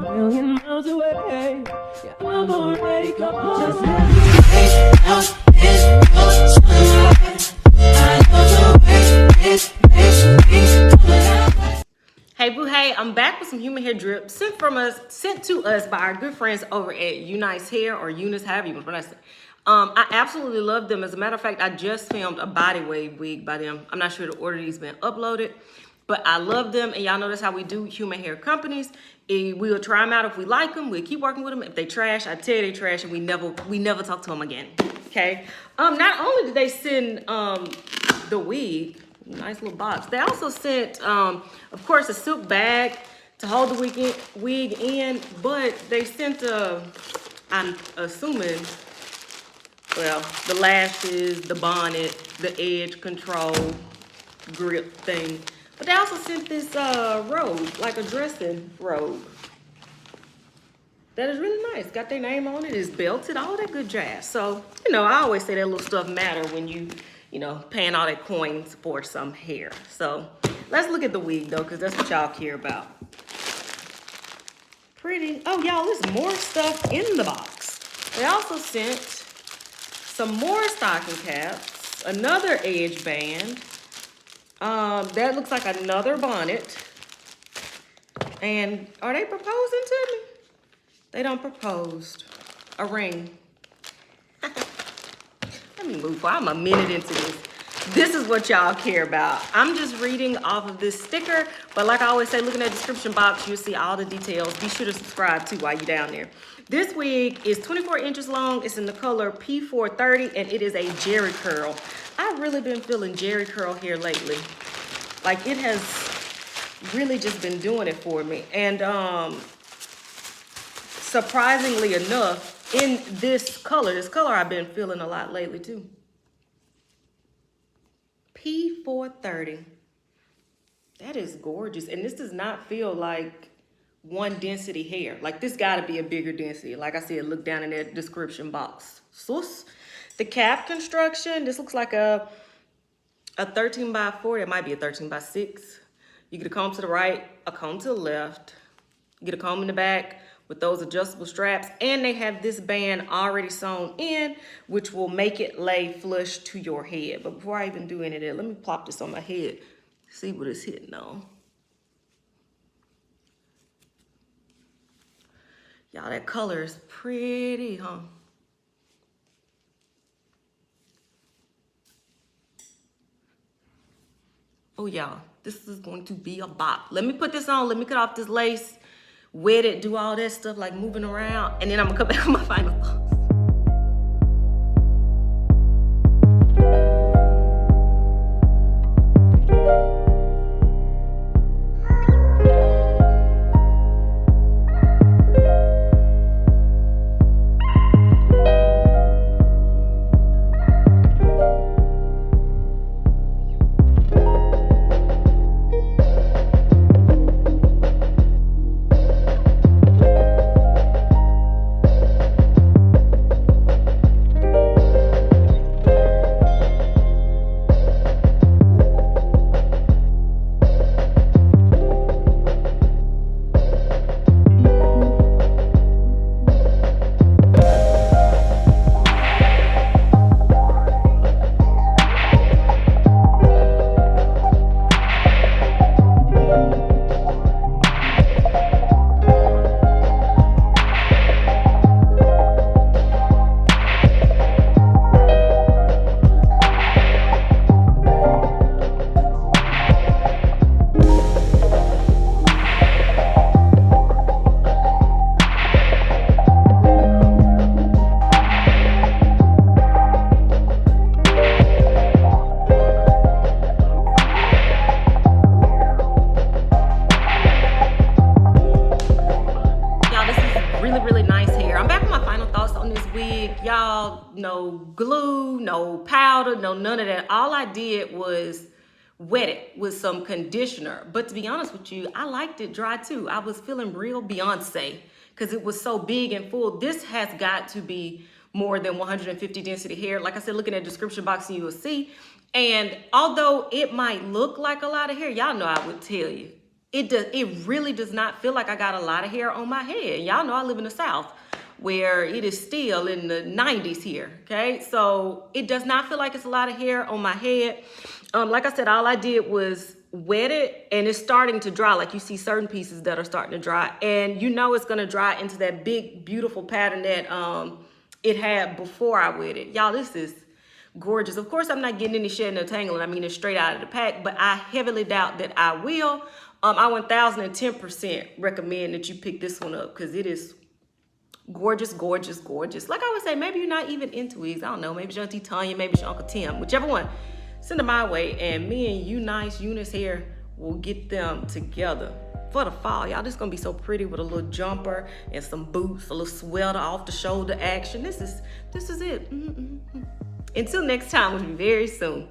million miles away. Yeah, I'm already gone. Just let me out this sunlight. I love the way it makes me come alive. Hey boo, hey, I'm back with some human hair drip sent to us by our good friends over at UNice Hair, or UNice, however you want to pronounce it. I absolutely love them. As a matter of fact, I just filmed a body wave wig by them. I'm not sure the order these been uploaded, but I love them, and y'all know that's how we do human hair companies. We'll try them out if we like them. We'll keep working with them. If they trash, I tell you they trash, and we never talk to them again. Okay. Not only did they send the wig, nice little box, they also sent of course a silk bag to hold the wig in, but they sent I'm assuming, well, the lashes, the bonnet, the edge control grip thing. But they also sent this robe, like a dressing robe. That is really nice. Got their name on it. It's belted, all that good jazz. So, you know, I always say that little stuff matter when you know, paying all that coins for some hair. So let's look at the wig though, because that's what y'all care about. Pretty. Oh, y'all, there's more stuff in the box. They also sent some more stocking caps, another edge band. That looks like another bonnet. And are they proposing to me? They don't propose. A ring. Let me move. I'm a minute into this. This is what y'all care about. I'm just reading off of this sticker, but like I always say, look in the description box, you'll see all the details. Be sure to subscribe too while you're down there. This wig is 24 inches long. It's in the color P430, and it is a Jerry curl. I've really been feeling Jerry curl hair lately. Like, it has really just been doing it for me. And surprisingly enough, in this color I've been feeling a lot lately too. P430. That is gorgeous. And this does not feel like one density hair. Like, this gotta be a bigger density. Like I said, look down in that description box. Sus. The cap construction, this looks like a 13 by 4. It might be a 13 by 6. You get a comb to the right, a comb to the left. You get a comb in the back with those adjustable straps, and they have this band already sewn in, which will make it lay flush to your head. But before I even do any of that, let me plop this on my head, see what it's hitting on. Y'all, that color is pretty, huh? Oh, y'all, this is going to be a bop. Let me put this on, let me cut off this lace, wet it, do all that stuff, like moving around, and then I'm gonna come back with my final thoughts. Y'all, no glue, no powder, no none of that. All I did was wet it with some conditioner. But to be honest with you, I liked it dry too. I was feeling real Beyonce because it was so big and full. This has got to be more than 150 density hair. Like I said, look in the description box and you will see. And although it might look like a lot of hair, y'all know I would tell you, it really does not feel like I got a lot of hair on my head. Y'all know I live in the South where it is still in the 90s here, okay? So it does not feel like it's a lot of hair on my head. Like I said, all I did was wet it, and it's starting to dry. Like you see certain pieces that are starting to dry, and you know it's gonna dry into that big, beautiful pattern that it had before I wet it. Y'all, this is gorgeous. Of course, I'm not getting any shedding or tangling. I mean, it's straight out of the pack, but I heavily doubt that I will. I 1010% recommend that you pick this one up because it is gorgeous, gorgeous, gorgeous. Like I would say, maybe you're not even into wigs. I don't know. Maybe it's your Auntie Tanya, maybe it's your Uncle Tim. Whichever one, send them my way. And me and UNice hair will get them together for the fall. Y'all, this is going to be so pretty with a little jumper and some boots, a little sweater, off the shoulder action. This is it. Until next time, we'll be very soon.